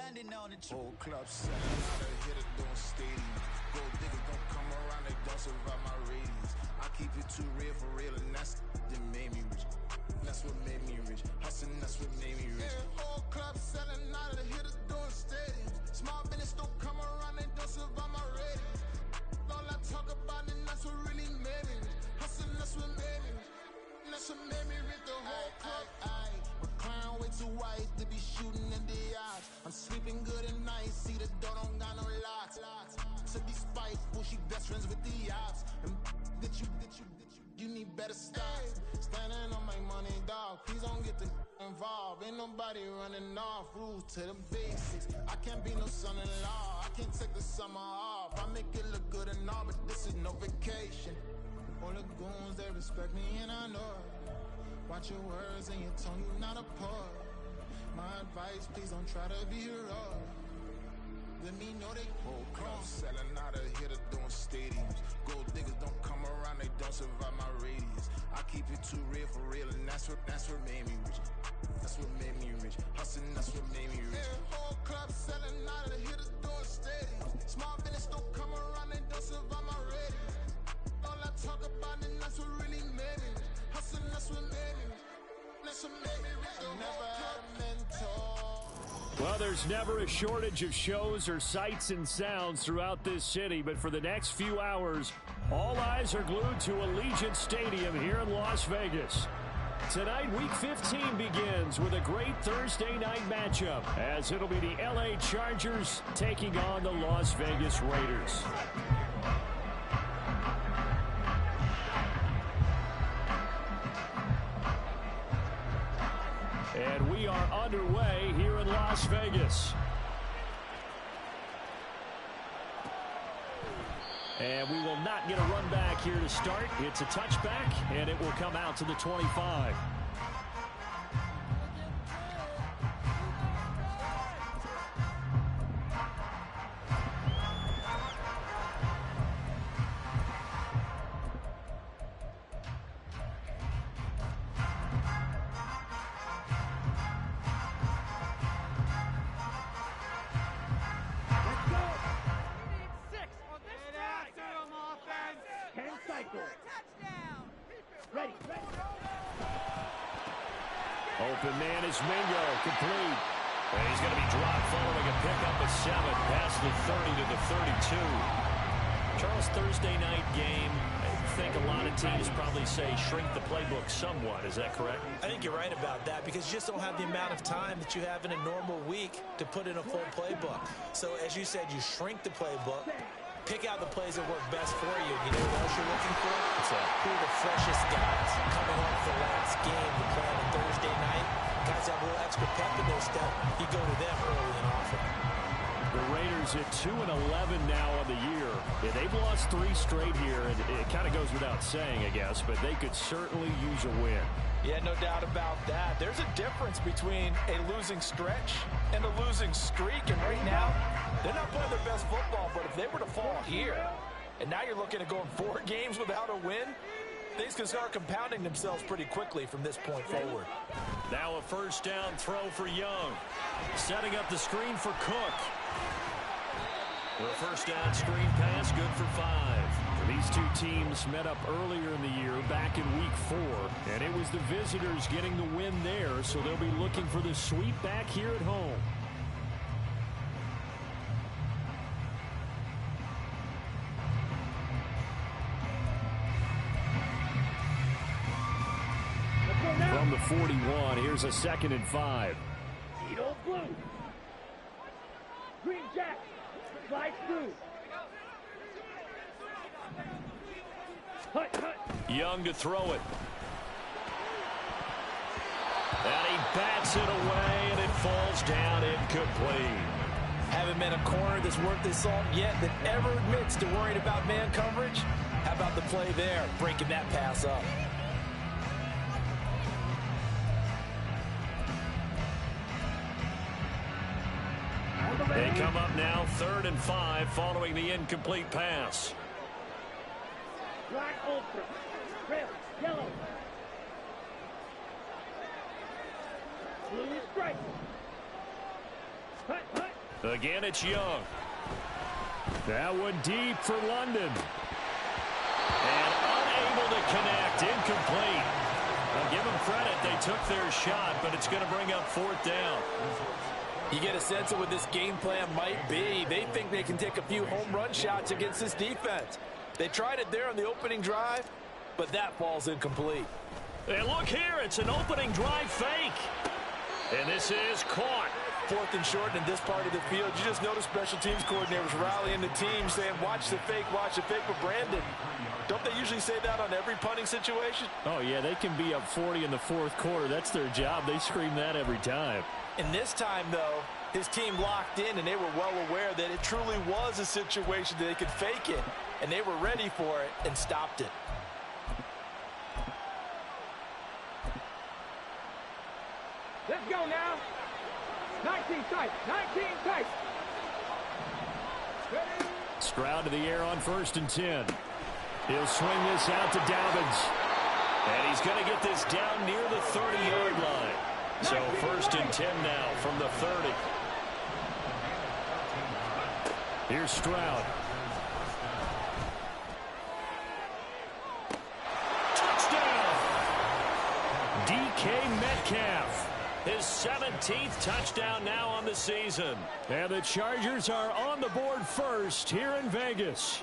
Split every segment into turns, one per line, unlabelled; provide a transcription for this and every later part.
Whole club selling out of hitter doing stadiums. Gold diggers don't come around, they don't survive my radius. I keep it too real for real, and that's that made me rich. That's what made me rich. Hustling, that's what made me rich. Yeah, whole club selling out of the hitters doing stadiums. Small business don't come around, they don't survive my radius. All I talk about, and that's what really made me rich. Hustling, that's what made me rich. That's what made me rich. The whole club. McLaren way too white to be shooting in the eyes. I'm sleeping good at night. See the door don't got no locks. To be spiteful, she best friends with the ops. And you need better stop. Standing on my money, dog. Please don't get the involved. Ain't nobody running off. Rules to the basics. I can't be no son-in-law. I can't take the summer off. I make it look good and all, but this is no vacation. All the goons, they respect me and I know it. Watch your words and your tone, you not a poet. My advice, please don't try to be heroic. Let me know they whole club selling out of hitter doing stadiums. Gold diggers don't come around, they don't survive my radius. I keep it too real for real, and that's what made me rich. That's what made me rich. Hustling, that's what made me rich. Yeah, whole club selling out of the hitters doing stadiums. Small business don't come around, they don't survive my radius. All I talk about, and that's what really made me rich. Hustling, that's what made me rich. That's what made me rich. Never had a mentor.
Well, there's never a shortage of shows or sights and sounds throughout this city, but for the next few hours, all eyes are glued to Allegiant Stadium here in Las Vegas. Tonight, Week 15 begins with a great Thursday night matchup, as it'll be the LA Chargers taking on the Las Vegas Raiders. And we are underway here in Las Vegas. And we will not get a run back here to start. It's a touchback, and it will come out to the 25. Open man is Mingo, complete. And he's going to be dropped following a pickup of 7 past the 30 to the 32. Charles, Thursday night game, I think a lot of teams probably say shrink the playbook somewhat. Is that correct?
I think you're right about that because you just don't have the amount of time that you have in a normal week to put in a full playbook. So as you said, you shrink the playbook. Pick out the plays that work best for you. You know what else you're looking for? Who are the freshest guys coming off the last game to play on a Thursday night? Guys have a little extra pep in their step. You go to them early and often.
The Raiders at 2-11 now on the year. Yeah, they've lost 3 straight here, and it kind of goes without saying, I guess, but they could certainly use a win.
Yeah, no doubt about that. There's a difference between a losing stretch and a losing streak, and right now, they're not playing their best football, but if they were to fall here, and now you're looking at going 4 games without a win, things can start compounding themselves pretty quickly from this point forward.
Now a first down throw for Young. Setting up the screen for Cook. The first down screen pass, good for 5. These two teams met up earlier in the year, back in Week 4, and it was the visitors getting the win there, so they'll be looking for the sweep back here at home. From the 41, here's a 2nd and 5.
Edo blue. Green Jack. Slide through.
Young to throw it. And he bats it away, and it falls down incomplete.
Haven't met a corner that's worth his salt yet that ever admits to worrying about man coverage. How about the play there, breaking that pass up?
They come up now 3rd and 5 following the incomplete pass.
Black ultra. Red, yellow. Blue is strike. Hut, hut.
Again, it's Young. That one deep for London. And unable to connect. Incomplete. I'll give them credit. They took their shot, but it's going to bring up fourth down.
You get a sense of what this game plan might be. They think they can take a few home run shots against this defense. They tried it there on the opening drive, but that falls incomplete.
And look here, it's an opening drive fake. And this is caught.
4th and short in this part of the field. You just notice special teams coordinators rallying the team saying, watch the fake, but Brandon, don't they usually say that on every punting situation?
Oh, yeah, they can be up 40 in the fourth quarter. That's their job. They scream that every time.
And this time, though, his team locked in, and they were well aware that it truly was a situation that they could fake it, and they were ready for it and stopped it.
Let's go now. 19 tight. 19 tight. Ready?
Stroud to the air on 1st and 10. He'll swing this out to Dobbins. And he's going to get this down near the 30-yard line. So 1st and 10 now from the 30. Here's Stroud. Touchdown! DK Metcalf. His 17th touchdown now on the season. And the Chargers are on the board first here in Vegas.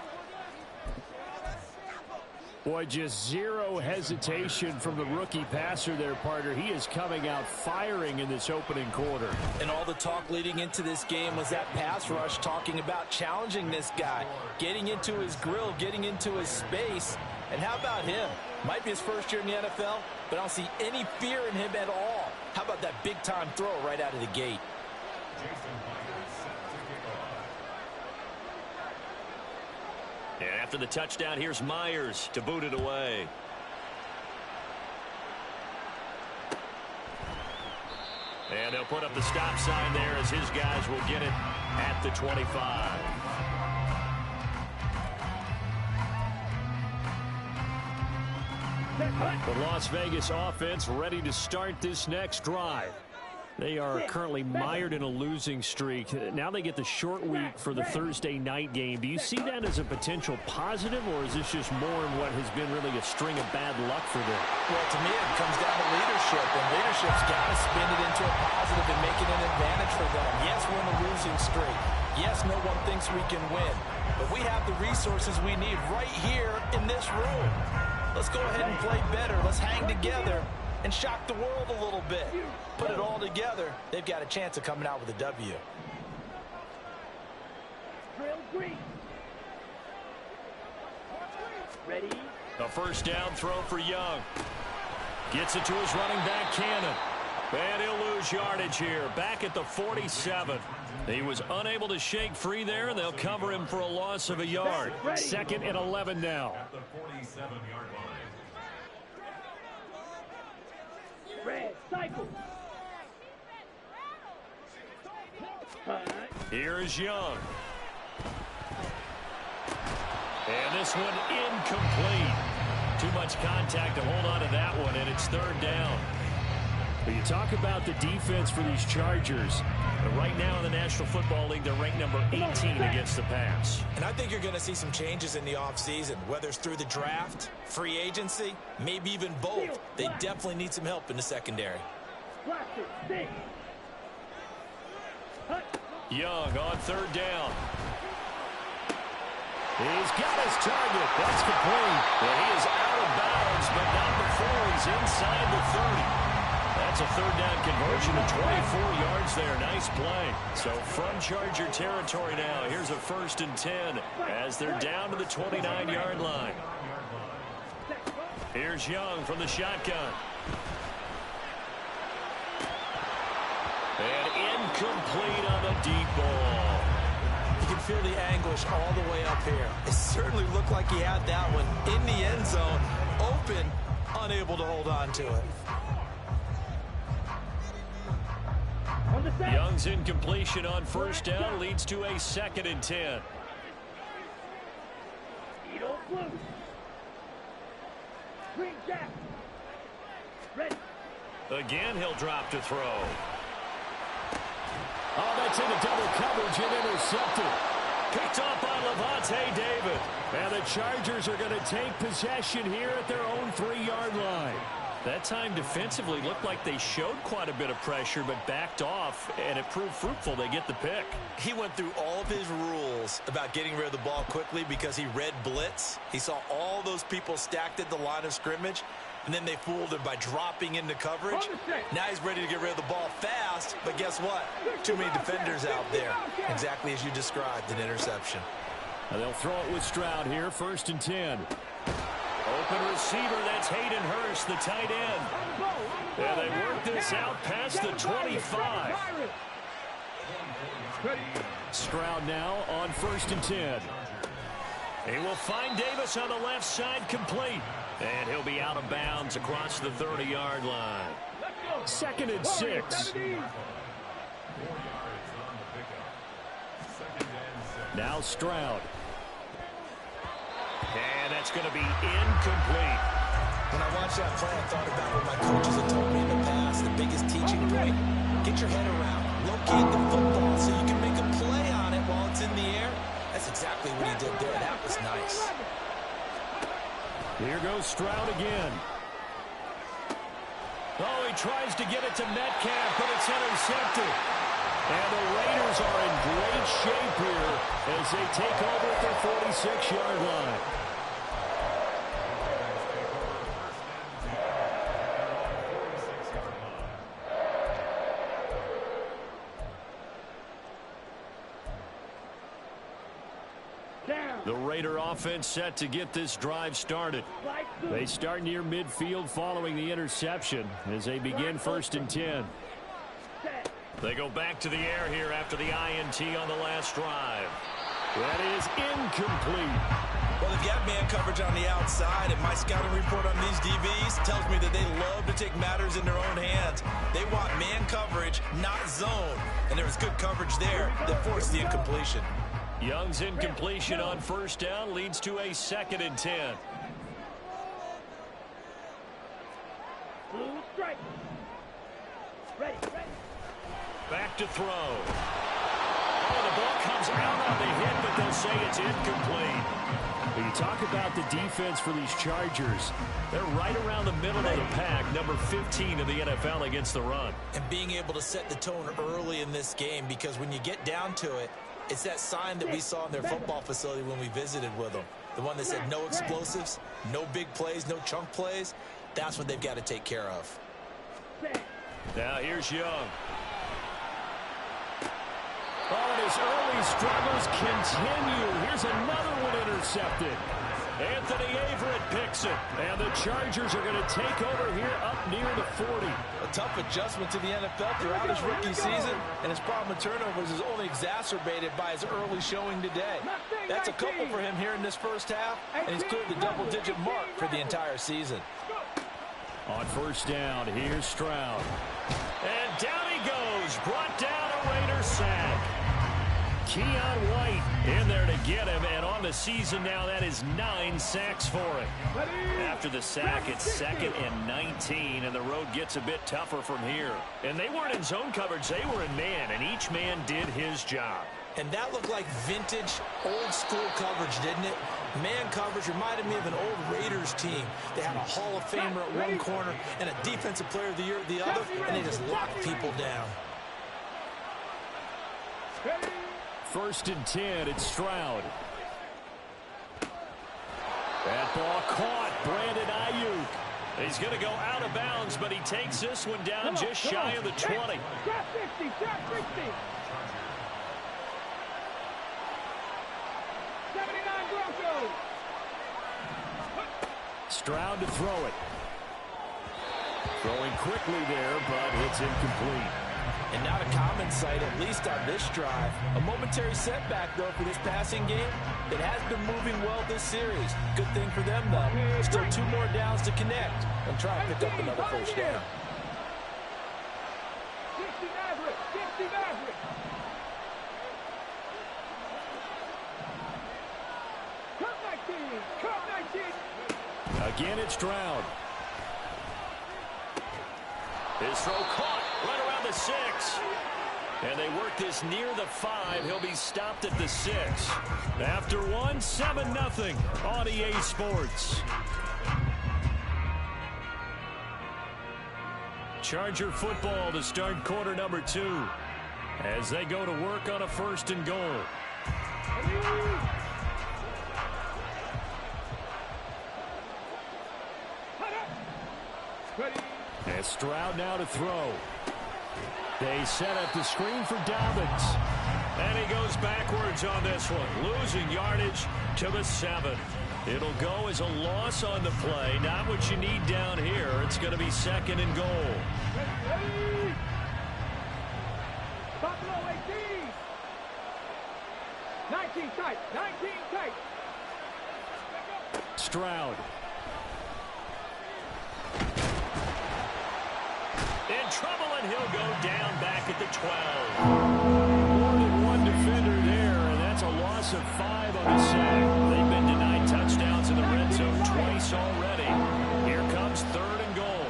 Boy, just zero hesitation from the rookie passer there, partner. He is coming out firing in this opening quarter.
And all the talk leading into this game was that pass rush talking about challenging this guy, getting into his grill, getting into his space. And how about him? Might be his first year in the NFL, but I don't see any fear in him at all. How about that big-time throw right out of the gate?
And after the touchdown, here's Myers to boot it away. And they'll put up the stop sign there as his guys will get it at the 25. The Las Vegas offense ready to start this next drive. They are currently mired in a losing streak. Now they get the short week for the Thursday night game. Do you see that as a potential positive, or is this just more in what has been really a string of bad luck for them?
Well, to me, it comes down to leadership, and leadership's got to spin it into a positive and make it an advantage for them. Yes, we're in a losing streak. Yes, no one thinks we can win, but we have the resources we need right here in this room. Let's go ahead and play better. Let's hang together and shock the world a little bit. Put it all together, they've got a chance of coming out with a W.
Drill green. Ready?
A first down throw for Young. Gets it to his running back, Cannon. And he'll lose yardage here. Back at the 47. He was unable to shake free there, and they'll cover him for a loss of a yard. 2nd and 11 now.
At the 47-yard line.
Red, cycle.
Here is Young. And this one incomplete. Too much contact to hold on to that one, and it's 3rd down. But you talk about the defense for these Chargers. But right now in the National Football League, they're ranked number 18 against the pass.
And I think you're going to see some changes in the offseason, whether it's through the draft, free agency, maybe even both. They definitely need some help in the secondary.
Young on 3rd down. He's got his target. That's complete. And he is out of bounds, but not before he's inside the 30. That's a 3rd down conversion of 24 yards there. Nice play. So from Charger territory now, here's a 1st and 10 as they're down to the 29-yard line. Here's Young from the shotgun. And incomplete on the deep ball.
You can feel the anguish all the way up here. It certainly looked like he had that one in the end zone, open, unable to hold on to it.
Young's incompletion on 1st down leads to a 2nd and 10. Again, he'll drop to throw. Oh, that's into double coverage and intercepted. Picked off by Lavonte David. And the Chargers are going to take possession here at their own 3-yard line.
That time defensively looked like they showed quite a bit of pressure but backed off, and it proved fruitful. They get the pick.
He went through all of his rules about getting rid of the ball quickly because he read blitz. He saw all those people stacked at the line of scrimmage, and then they fooled him by dropping into coverage. Now he's ready to get rid of the ball fast, but guess what? Too many defenders out there. Exactly as you described, an interception.
And they'll throw it with Stroud here, 1st and 10. Open receiver, that's Hayden Hurst, the tight end. And they work this out past the 25. Stroud now on 1st and 10. He will find Davis on the left side, complete. And he'll be out of bounds across the 30-yard line. 2nd and 6. Now Stroud. And that's going to be incomplete.
When I watched that play, I thought about what my coaches have told me in the past. The biggest teaching point, get your head around. Locate the football so you can make a play on it while it's in the air. That's exactly what he did there. That was nice.
Here goes Stroud again. Oh, he tries to get it to Metcalf, but it's intercepted. And the Raiders are in great shape here as they take over at their 46-yard line. The Raider offense set to get this drive started. They start near midfield following the interception as they begin 1st and 10. They go back to the air here after the INT on the last drive. That is incomplete.
Well, if you have man coverage on the outside, and my scouting report on these DBs tells me that they love to take matters in their own hands. They want man coverage, not zone. And there was good coverage there that forced the incompletion.
Young's incompletion on 1st down leads to a 2nd and 10.
Blue strike. Ready.
Back to throw. Oh, the ball comes out on the hit, but they'll say it's incomplete. When you talk about the defense for these Chargers, they're right around the middle of the pack, number 15 in the NFL against the run.
And being able to set the tone early in this game, because when you get down to it, it's that sign that we saw in their football facility when we visited with them. The one that said no explosives, no big plays, no chunk plays. That's what they've got to take care of.
Now here's Young. Oh, and his early struggles continue. Here's another one intercepted. Anthony Averett picks it. And the Chargers are going to take over here up near the 40.
A tough adjustment to the NFL throughout his rookie season, and his problem with turnovers is only exacerbated by his early showing today. That's a couple for him here in this first half, and he's cleared the double-digit mark for the entire season.
On 1st down, here's Stroud. And down he goes. Brought down a Raider sack. Keon White in there to get him, and on the season now, that is 9 sacks for him. After the sack, it's 2nd and 19, and the road gets a bit tougher from here. And they weren't in zone coverage, they were in man, and each man did his job.
And that looked like vintage, old-school coverage, didn't it? Man coverage reminded me of an old Raiders team. They had a Hall of Famer at one corner and a Defensive Player of the Year at the other, and they just locked people down.
1st and 10, it's Stroud. That ball caught. Brandon Ayuk. He's going to go out of bounds, but he takes this one down just shy of the 20.
Trap 60, trap 60. 79 Broncos.
Stroud to throw it. Throwing quickly there, but it's incomplete.
And not a common sight, at least on this drive. A momentary setback, though, for this passing game. It has been moving well this series. Good thing for them, though. Still 2 more downs to connect and try to pick up another 1st down.
60 Maverick, 60 Maverick. Cut 19, cut 19.
Again, it's Stroud. His throw caught right around the 6. And they work this near the 5. He'll be stopped at the 6. After one, 7-0 on EA Sports. Charger football to start quarter number 2 as they go to work on a 1st and goal. And Stroud now to throw. They set up the screen for Dobbins. And he goes backwards on this one, losing yardage to the 7. It'll go as a loss on the play. Not what you need down here. It's going to be 2nd and goal.
Buffalo 18. 19 tight. 19 tight.
Stroud. In trouble, and he'll go down back at the 12. More than one defender there, and that's a loss of 5 on the sack. They've been denied touchdowns in the red zone twice already. Here comes 3rd and goal.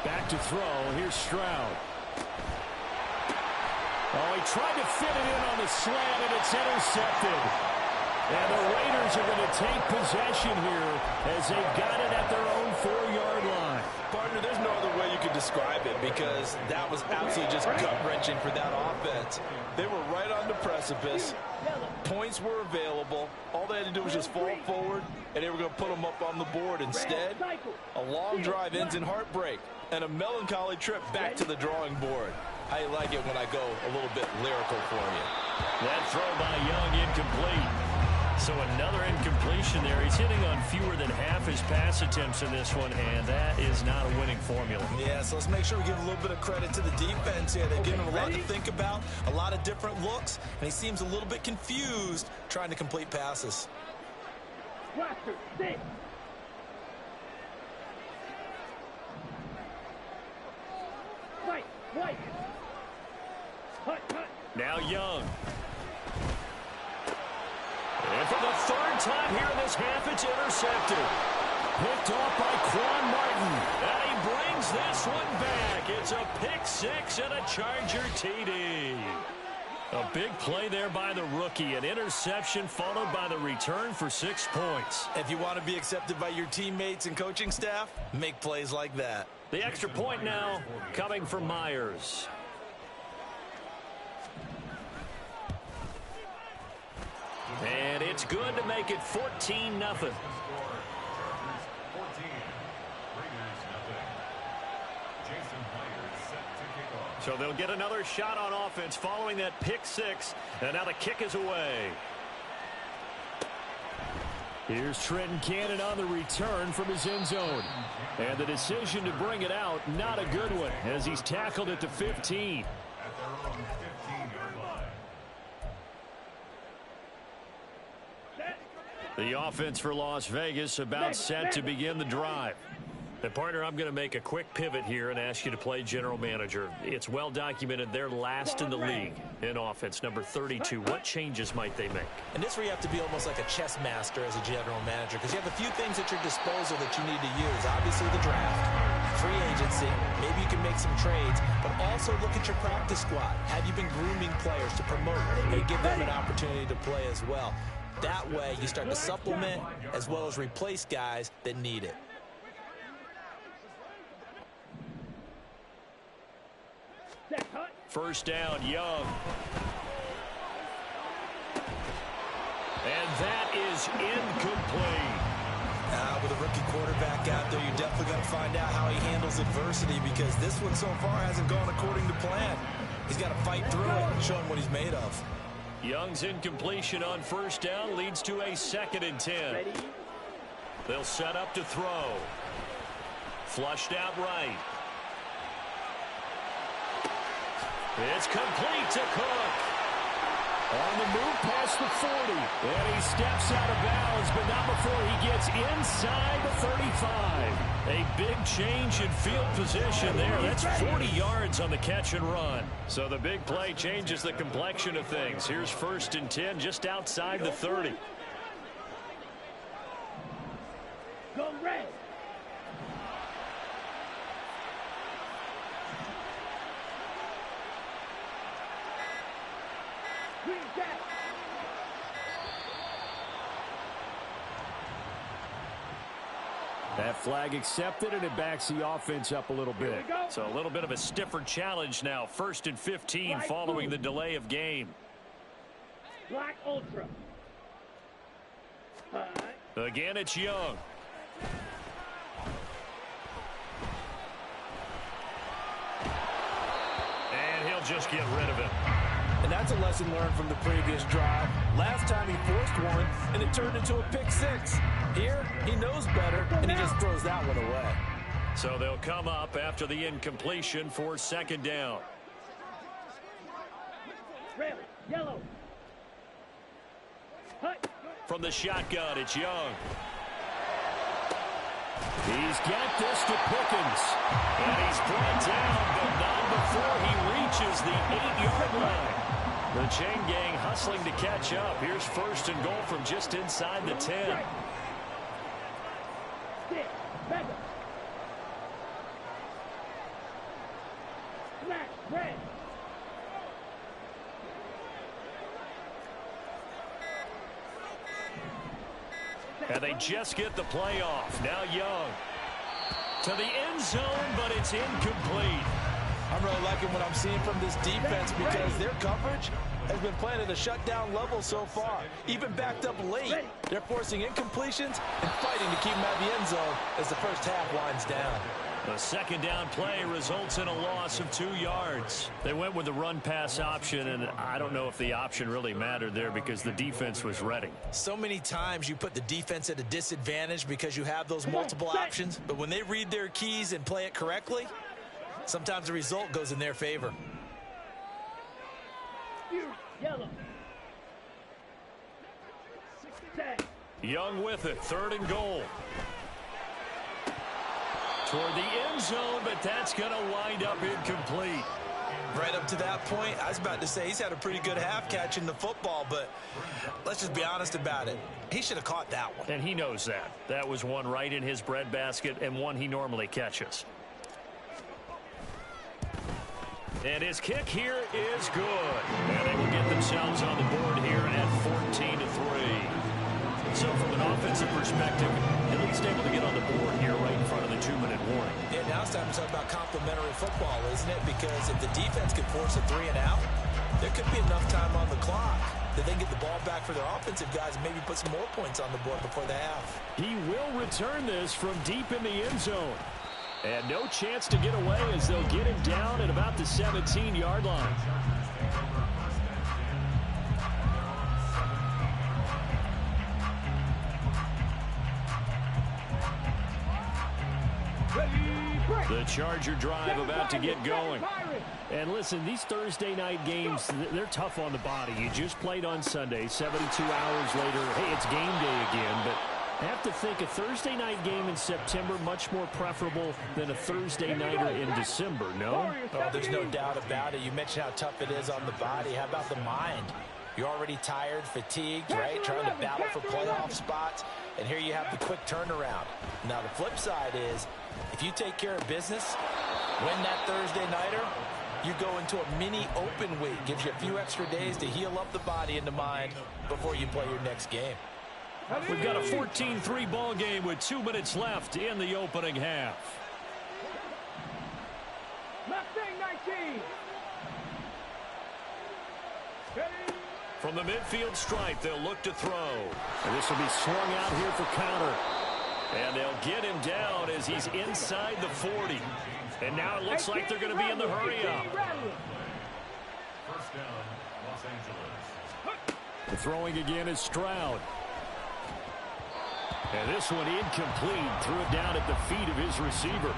Back to throw. Here's Stroud. Oh, he tried to fit it in on the slant, and it's intercepted. And the Raiders are going to take possession here as they've got it at their own 4-yard line.
Partner, there's no other way you could describe it because that was absolutely just gut-wrenching for that offense. They were right on the precipice. Points were available. All they had to do was just fall forward, and they were going to put them up on the board. Instead, a long drive ends in heartbreak and a melancholy trip back to the drawing board. I like it when I go a little bit lyrical for you.
That throw by Young incomplete. So another incompletion there. He's hitting on fewer than half his pass attempts in this one, and that is not a winning formula.
Yeah, so let's make sure we give a little bit of credit to the defense here. They've given him a lot to think about, a lot of different looks, and he seems a little bit confused trying to complete passes.
Blaster, 6. White. Cut.
Now Young. And for the 3rd time here in this half, it's intercepted. Picked off by Quan Martin. And he brings this one back. It's a pick 6 and a Charger TD. A big play there by the rookie. An interception followed by the return for 6 points.
If you want to be accepted by your teammates and coaching staff, make plays like that.
The extra point now coming from Myers. And it's good to make it 14-0. So they'll get another shot on offense following that pick 6. And now the kick is away. Here's Trenton Cannon on the return from his end zone. And the decision to bring it out, not a good one, as he's tackled at the 15.
At their own 15-yard line.
The offense for Las Vegas about set to begin the drive. And partner, I'm going to make a quick pivot here and ask you to play general manager. It's well documented they're last in the league in offense, number 32. What changes might they make?
And this where you have to be almost like a chess master as a general manager because you have a few things at your disposal that you need to use. Obviously the draft, free agency, maybe you can make some trades, but also look at your practice squad. Have you been grooming players to promote and give them an opportunity to play as well? That way you start to supplement as well as replace guys that need it.
First down, Young. And that is incomplete.
With a rookie quarterback out there, you're definitely going to find out how he handles adversity because this one so far hasn't gone according to plan. He's got to fight through it and show him what he's made of.
Young's incompletion on first down leads to a 2nd and 10. They'll set up to throw. Flushed out right. It's complete to Cook. On the move past the 40. And he steps out of bounds, but not before he gets inside the 35. A big change in field position there. That's 40 yards on the catch and run. So the big play changes the complexion of things. Here's 1st and 10 just outside the 30.
Go red. Green jack.
That flag accepted, and it backs the offense up a little bit.
So a little bit of a stiffer challenge now. 1st and 15
Black
following
blue.
the delay of game.
Black ultra.
Again, it's Young. And he'll just get rid of it.
And that's a lesson learned from the previous drive. Last time he forced one, and it turned into a pick six. Here, he knows better, and he just throws that one away.
So they'll come up after the incompletion for 2nd down.
Red, yellow. Hut.
From the shotgun, it's Young.
He's got this to Pickens.
And he's brought down, but not before he reaches the 8-yard line. The chain gang hustling to catch up. Here's 1st and goal from just inside the 10.
Stick. Feather. Smash. Red.
And they just get the play off. Now Young to the end zone, but it's incomplete.
I'm really liking what I'm seeing from this defense because their coverage has been playing at a shutdown level so far. Even backed up late, they're forcing incompletions and fighting to keep them out of the end zone as the first half winds down.
The 2nd down play results in a loss of 2 yards. They went with the run-pass option, and I don't know if the option really mattered there because the defense was ready.
So many times you put the defense at a disadvantage because you have those multiple options, but when they read their keys and play it correctly, sometimes the result goes in their favor.
Yellow. Tag.
Young with it, 3rd and goal. Toward the end zone, but that's going to wind up incomplete.
Right up to that point, I was about to say he's had a pretty good half catching the football, but let's just be honest about it. He should have caught that one.
And he knows that. That was one right in his breadbasket and one he normally catches. And his kick here is good. And they will get themselves on the board here at 14-3. So from an offensive perspective, at least able to get on the board here right in front of the 2-minute warning.
Yeah, now it's time to talk about complementary football, isn't it? Because if the defense can force a 3 and out, there could be enough time on the clock that they can get the ball back for their offensive guys and maybe put some more points on the board before the half.
He will return this from deep in the end zone. And no chance to get away as they'll get him down at about the 17-yard line. The Charger drive about to get going. And listen, these Thursday night games, they're tough on the body. You just played on Sunday, 72 hours later. Hey, it's game day again, but I have to think a Thursday night game in September much more preferable than a Thursday nighter in December, no?
Oh, there's no doubt about it. You mentioned how tough it is on the body. How about the mind? You're already tired, fatigued, right? Trying to battle for playoff spots. And here you have the quick turnaround. Now, the flip side is, if you take care of business, win that Thursday nighter, you go into a mini open week. Gives you a few extra days to heal up the body and the mind before you play your next game.
We've got a 14-3 ball game with 2 minutes left in the opening half.
Mustang 19.
From the midfield stripe, they'll look to throw.
And this will be swung out here for counter.
And they'll get him down as he's inside the 40. And now it looks like they're going to be in the hurry-up.
1st down, Los Angeles.
The throwing again is Stroud. And this one incomplete. Threw it down at the feet of his receiver.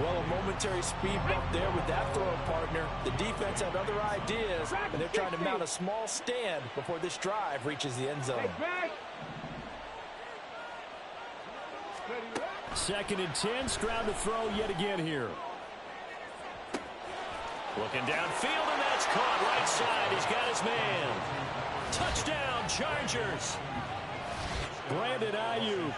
Well, a momentary speed bump there with that throw partner. The defense had other ideas, and they're trying to mount a small stand before this drive reaches the end zone.
2nd and 10. Stroud to throw yet again here.
Looking downfield, and that's caught right side. He's got his man. Touchdown, Chargers.
Brandon Ayuk.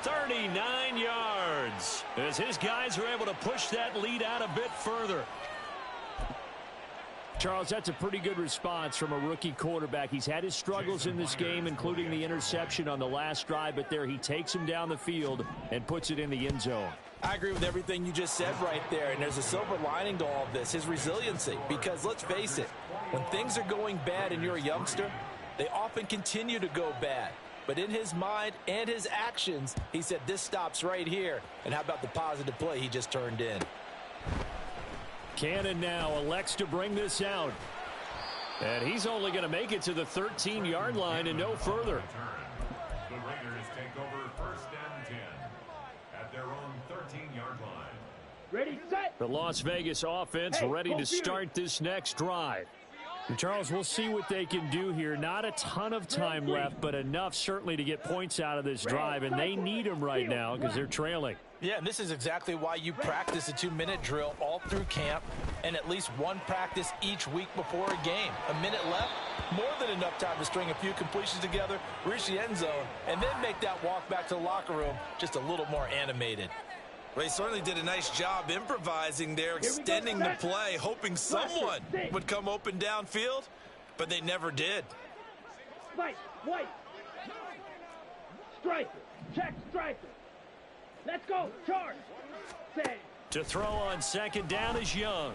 39 yards as his guys are able to push that lead out a bit further.
Charles, that's a pretty good response from a rookie quarterback. He's had his struggles in this game, including the interception on the last drive, but there he takes him down the field and puts it in the end zone.
I agree with everything you just said right there, and there's a silver lining to all of this, his resiliency. Because let's face it, when things are going bad and you're a youngster, they often continue to go bad. But in his mind and his actions, he said this stops right here. And how about the positive play he just turned in?
Cannon now elects to bring this out. And he's only going to make it to the 13-yard line and no further.
The Raiders take over 1st and 10 at their own 13-yard line.
Ready, set.
The Las Vegas offense ready to start this next drive. And Charles, we'll see what they can do here. Not a ton of time left, but enough certainly to get points out of this drive, and they need them right now because they're trailing.
Yeah, and this is exactly why you practice a 2-minute drill all through camp and at least one practice each week before a game. A minute left, more than enough time to string a few completions together, reach the end zone, and then make that walk back to the locker room just a little more animated. Well, he certainly did a nice job improvising there, extending the play, hoping someone would come open downfield, but they never did.
Spike, white. Striker, check striker. Let's go, charge. Say.
To throw on second down is Young.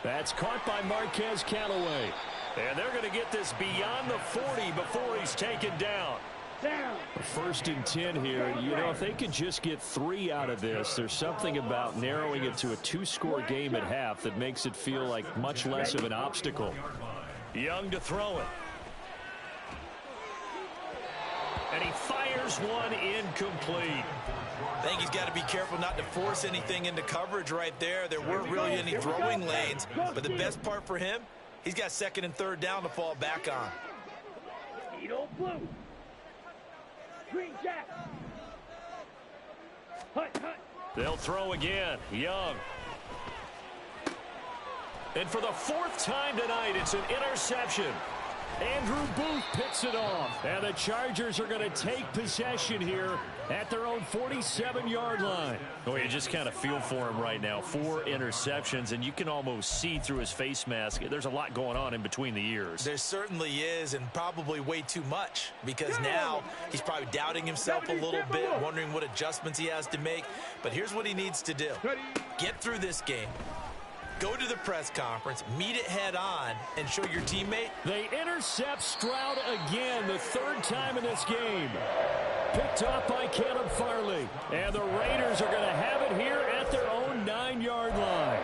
That's caught by Marquez Callaway. And they're going to get this beyond the 40 before he's taken down.
Down.
1st and 10 here. You know, if they could just get 3 out of this, there's something about narrowing it to a 2-score game at half that makes it feel like much less of an obstacle. Young to throw it. And he fires one incomplete.
I think he's got to be careful not to force anything into coverage right there. There weren't really any throwing lanes, but the best part for him, he's got 2nd and 3rd down to fall back on.
Edo blue. Green jack. Hut, hut.
They'll throw again. Young. And for the 4th time tonight, it's an interception. Andrew Booth picks it off. And the Chargers are going to take possession here at their own 47-yard line. Oh, you just kind of feel for him right now. 4 interceptions, and you can almost see through his face mask. There's a lot going on in between the ears.
There certainly is, and probably way too much, because now he's probably doubting himself a little bit, wondering what adjustments he has to make. But here's what he needs to do. Get through this game. Go to the press conference, meet it head on, and show your teammate.
They intercept Stroud again, the 3rd time in this game. Picked off by Caleb Farley. And the Raiders are going to have it here at their own 9-yard line.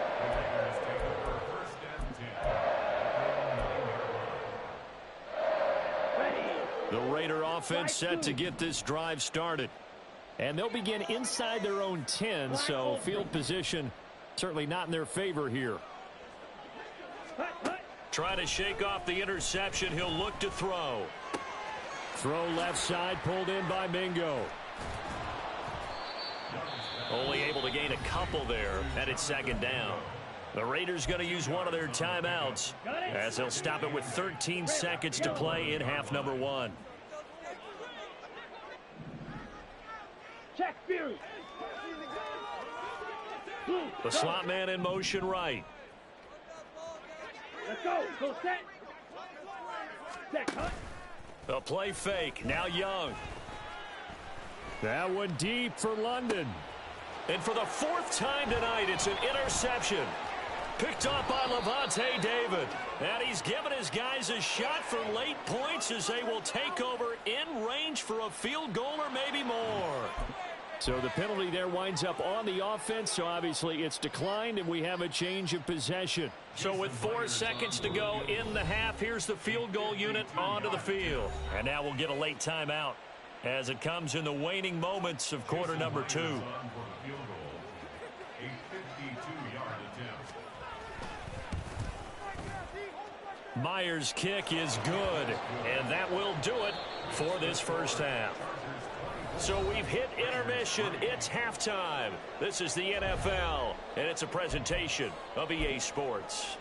The Raider offense set to get this drive started. And they'll begin inside their own 10, so field position certainly not in their favor here. Trying to shake off the interception. He'll look to throw. Throw left side, pulled in by Mingo. Only able to gain a couple there, and it's 2nd down. The Raiders going to use one of their timeouts as they'll stop it with 13 seconds to play in half number 1.
Check Fury.
The slot man in motion right.
Let's go. Go set. Set, cut.
A play fake. Now Young. That one deep for London. And for the 4th time tonight, it's an interception. Picked up by Lavonte David. And he's given his guys a shot for late points as they will take over in range for a field goal or maybe more. So the penalty there winds up on the offense, so obviously it's declined, and we have a change of possession. So with 4 seconds to go in the half, here's the field goal unit onto the field. And now we'll get a late timeout as it comes in the waning moments of quarter number 2. Myers' kick is good, and that will do it for this first half. So we've hit intermission. It's halftime. This is the NFL, and it's a presentation of EA Sports.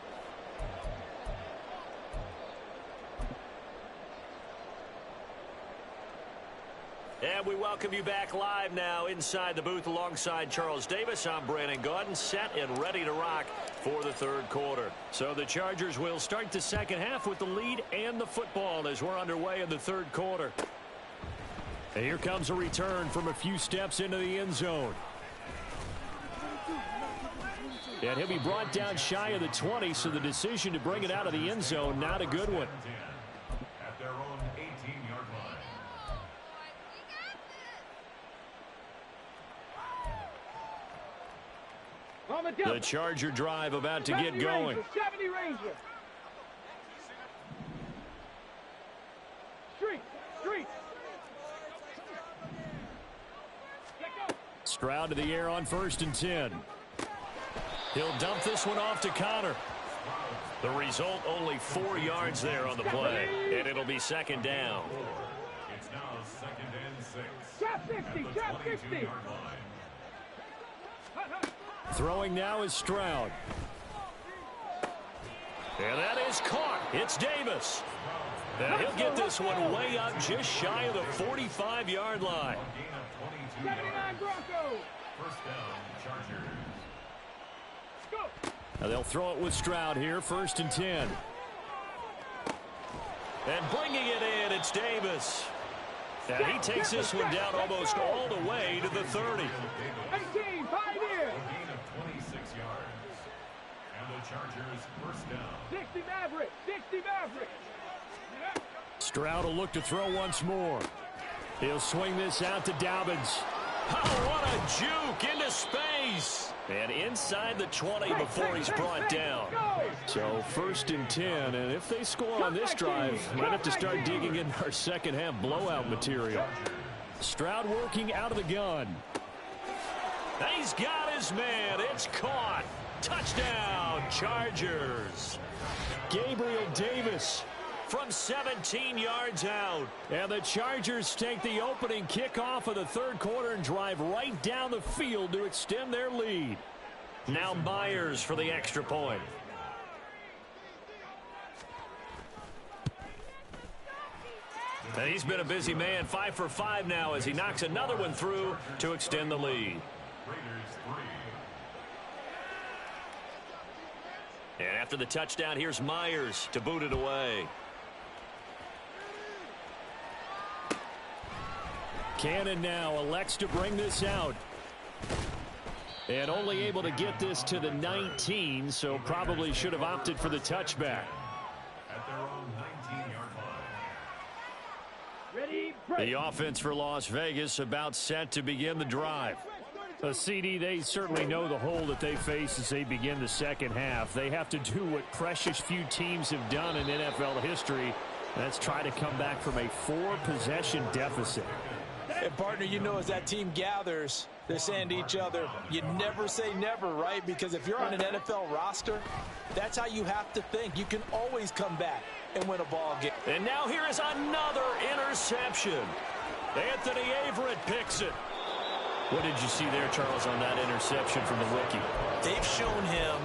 And we welcome you back live now inside the booth alongside Charles Davis. I'm Brandon Gaudin, set and ready to rock for the third quarter. So the Chargers will start the second half with the lead and the football as we're underway in the third quarter. And here comes a return from a few steps into the end zone. And he'll be brought down shy of the 20, so the decision to bring it out of the end zone, not a good one.
At their own 18-yard line.
The Charger drive about to get going.
70 Ranger. Street.
Stroud to the air on 1st and 10. He'll dump this one off to Connor. The result, only 4 yards there on the play, and it'll be second down.
It's now 2nd and 6.
Drop 60, drop 60.
22-yard line.
Throwing now is Stroud. And that is caught. It's Davis. And he'll get this one way up just shy of the 45-yard line.
Gain of 22
79
yards.
Broncos.
First down, Chargers.
Go.
Now they'll throw it with Stroud here, 1st and 10. And bringing it in, it's Davis. Now he takes this one down almost all the way to the 30.
18, pioneer.
Gain of 26 yards. And the Chargers first down.
60 Maverick.
Stroud will look to throw once more. He'll swing this out to Dobbins. Oh, what a juke into space. And inside the 20 before he's brought down. So 1st and 10, and if they score on this drive, might have to start digging in our second half blowout material. Stroud working out of the gun. He's got his man. It's caught. Touchdown, Chargers. Gabriel Davis from 17 yards out. And the Chargers take the opening kickoff of the third quarter and drive right down the field to extend their lead. Now Myers for the extra point. And he's been a busy man, 5 for 5 now as he knocks another one through to extend the lead.
Raiders 3.
And after the touchdown, here's Myers to boot it away.
Cannon now elects to bring this out. And only able to get this to the 19, so probably should have opted for the touchback.
At their own 19-yard line.
Ready, break.
The offense for Las Vegas about set to begin the drive. A CD, they certainly know the hole that they face as they begin the second half. They have to do what precious few teams have done in NFL history. That's try to come back from a 4-possession deficit.
And partner, you know, as that team gathers, they're saying to each other, you never say never, right? Because if you're on an NFL roster, that's how you have to think. You can always come back and win a ball game.
And now here is another interception. Anthony Averett picks it.
What did you see there, Charles, on that interception from the rookie?
They've shown him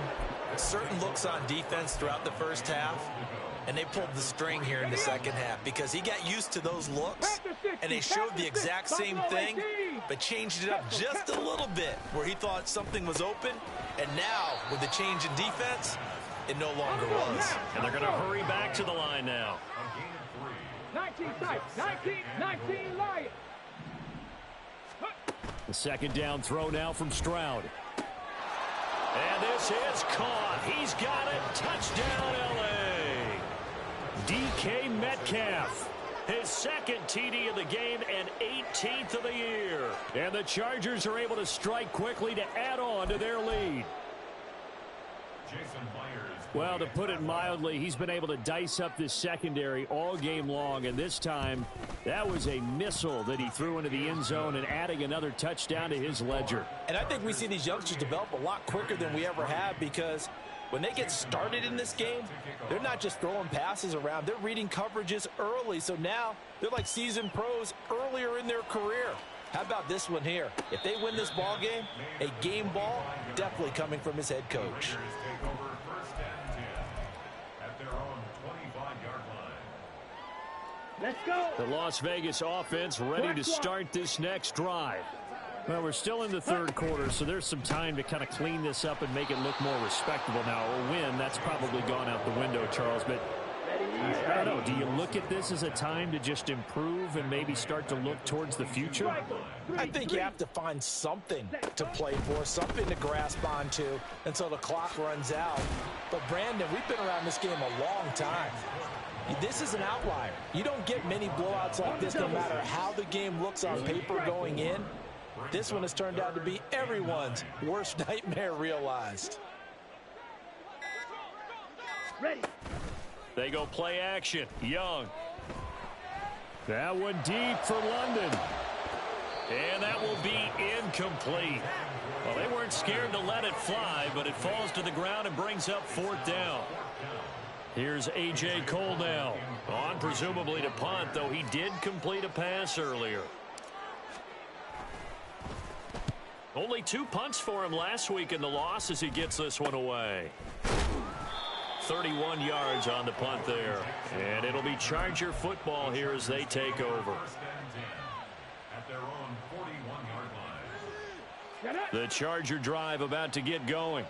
certain looks on defense throughout the first half, and they pulled the string here in the second half because he got used to those looks, and they showed the exact same thing, but changed it up just a little bit where he thought something was open, and now with the change in defense, it no longer was.
And they're going to hurry back to the line now.
A gain of 3.
19 sight. 19 Lions.
The second down throw now from Stroud.
And this is caught. He's got it. Touchdown, L.A.
DK Metcalf.
His second TD of the game and 18th of the year.
And the Chargers are able to strike quickly to add on to their lead.
Jason Myers.
Well, to put it mildly, he's been able to dice up this secondary all game long, and this time that was a missile that he threw into the end zone and adding another touchdown to his ledger.
And I think we see these youngsters develop a lot quicker than we ever have because when they get started in this game, they're not just throwing passes around. They're reading coverages early. So now they're like seasoned pros earlier in their career. How about this one here? If they win this ball game, a game ball definitely coming from his head coach.
Raiders take over 1st and 10 at their own 25-yard line.
Let's go.
The Las Vegas offense ready to start this next drive. Well, we're still in the third quarter, so there's some time to kind of clean this up and make it look more respectable. Now, a win, that's probably gone out the window, Charles, but I don't know. Do you look at this as a time to just improve and maybe start to look towards the future?
I think you have to find something to play for, something to grasp onto until the clock runs out. But, Brandon, we've been around this game a long time. This is an outlier. You don't get many blowouts like this no matter how the game looks on paper going in. This one has turned out to be everyone's worst nightmare realized.
Ready.
They go play action. Young. That one deep for London. And that will be incomplete. Well, they weren't scared to let it fly, but it falls to the ground and brings up fourth down. Here's A.J. Cole now. On presumably to punt, though he did complete a pass earlier. Only 2 punts for him last week in the loss as he gets this one away. 31 yards on the punt there. And it'll be Charger football here as they take over.
At their own 41-yard line.
The Charger drive about to get going.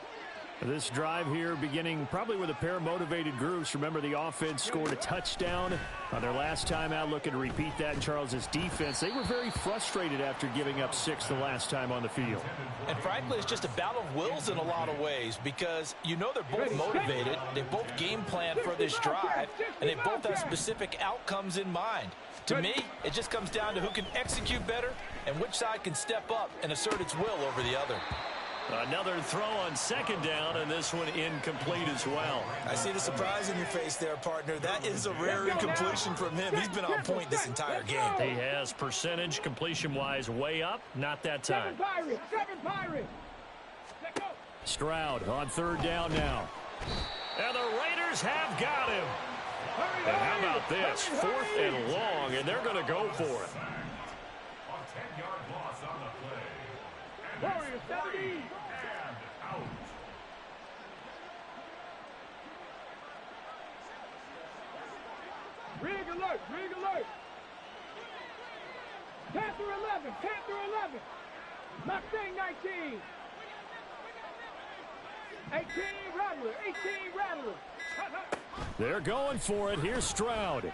This drive here beginning probably with a pair of motivated groups. Remember, the offense scored a touchdown on their last time out. Looking to repeat that in Charles's defense. They were very frustrated after giving up 6 the last time on the field.
And frankly, it's just a battle of wills in a lot of ways because you know they're both motivated. They both game plan for this drive, and they both have specific outcomes in mind. To me, it just comes down to who can execute better and which side can step up and assert its will over the other.
Another throw on second down, and this one incomplete as well.
I see the surprise in your face there, partner. That is a rare incompletion from him. He's been on point this entire game.
He has percentage completion-wise way up. Not that time.
Seven Pirates.
Stroud on third down now. And the Raiders have got him. And how about this? 4th and long, and they're going to go for it.
A 10-yard loss on the play.
Warriors 70.
And out.
Rig alert, rig alert. Panther 11, Panther 11. Mustang 19. 18 Rattler, 18 Rattler.
They're going for it. Here's Stroud.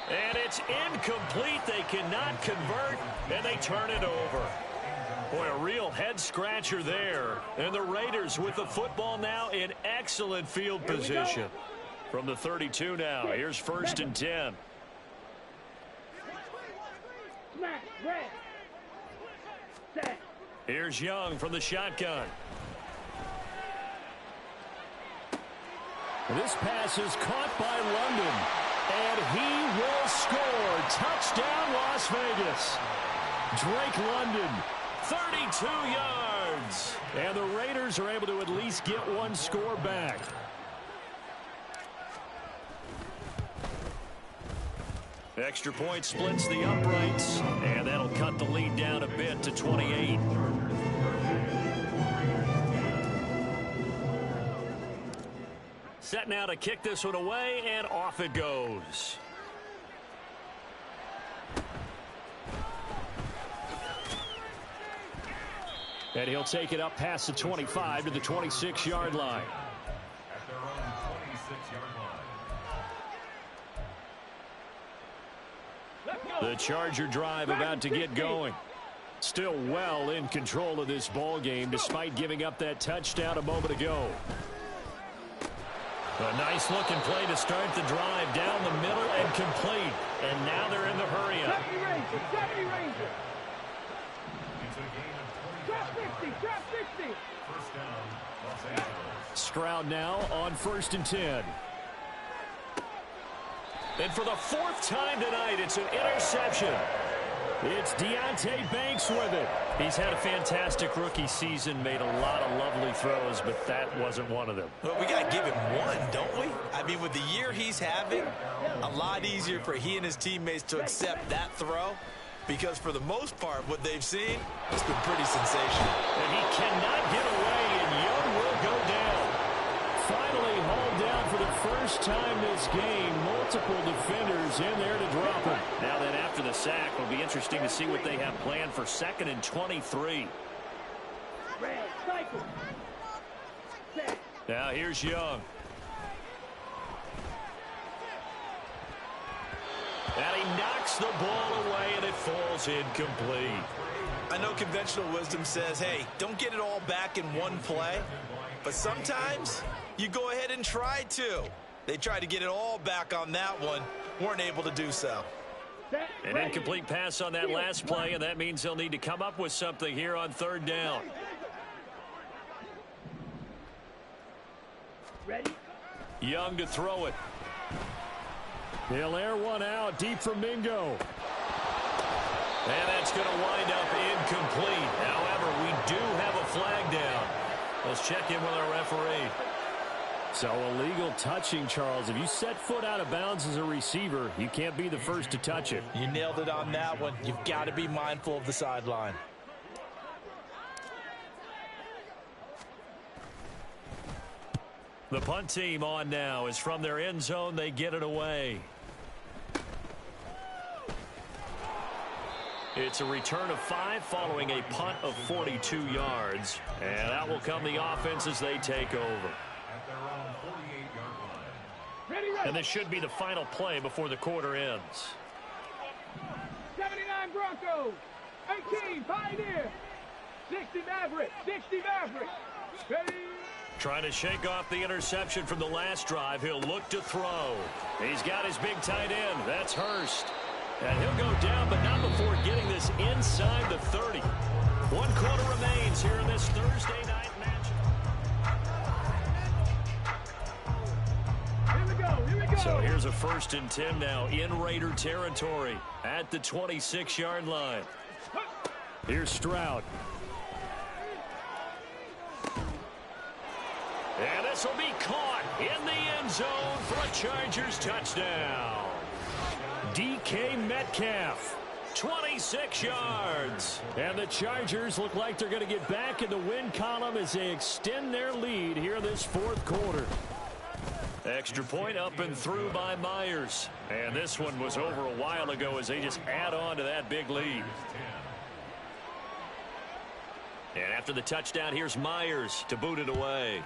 And it's incomplete. They cannot convert, and they turn it over. Boy, a real head-scratcher there. And the Raiders with the football now in excellent field position. From the 32 now, here's 1st and 10.
Smack, red. Set.
Here's Young from the shotgun. This pass is caught by London. And he will score. Touchdown, Las Vegas. Drake London, 32 yards. And the Raiders are able to at least get one score back. Extra point splits the uprights. And that'll cut the lead down a bit to 28. Set now to kick this one away, and off it goes. And he'll take it up past the 25 to the 26-yard line.
At their own 26-yard line.
The Charger drive about to get going. Still well in control of this ball game despite giving up that touchdown a moment ago. A nice-looking play to start the drive down the middle and complete. And now they're in the hurry-up.
70 Ranger.
It's a gain of 20.
Drop 60, drop 60.
First down, Los Angeles.
Stroud now on 1st and 10. And for the 4th time tonight, it's an interception. It's Deonte Banks with it. He's had a fantastic rookie season, made a lot of lovely throws, but that wasn't one of them.
Well, we got to give him one, don't we? I mean, with the year he's having, a lot easier for he and his teammates to accept that throw because for the most part, what they've seen, it's been pretty sensational.
And he cannot get away, and Young will go down. Finally hauled down for the first first time this game, multiple defenders in there to drop him.
Now then, after the sack, it'll be interesting to see what they have planned for 2nd and 23.
Red, cycle. Set.
Now here's Young. And he knocks the ball away, and it falls incomplete.
I know conventional wisdom says, hey, don't get it all back in one play. But sometimes you go ahead and try to. They tried to get it all back on that one. Weren't able to do so.
Set.
An
Ready.
incomplete pass on that last play, and that means they'll need to come up with something here on 3rd down.
Ready.
Young to throw it. They'll air one out deep from Mingo. And that's going to wind up incomplete. However, we do have a flag down. Let's check in with our referee. So illegal touching, Charles. If you set foot out of bounds as a receiver, you can't be the first to touch it.
You nailed it on that one. You've got to be mindful of the sideline.
The punt team on now is from their end zone. They get it away. It's a return of 5 following a punt of 42 yards. And out will come the offense as they take over.
At their own 48-yard line.
Ready, ready.
And this should be the final play before the quarter ends.
79 Broncos. 18 Pioneer. 60 Maverick. 60 Maverick. Ready.
Trying to shake off the interception from the last drive. He'll look to throw. He's got his big tight end. That's Hurst. And he'll go down, but not before getting this inside the 30. 1 quarter remains here in this Thursday night matchup.
Here we go. Here we go.
So here's a 1st and 10 now in Raider territory at the 26-yard line. Here's Stroud. And this will be caught in the end zone for a Chargers touchdown. DK Metcalf, 26 yards. And the Chargers look like they're going to get back in the win column as they extend their lead here this 4th quarter. Extra point up and through by Myers. And this one was over a while ago as they just add on to that big lead. And after the touchdown, here's Myers to boot it away.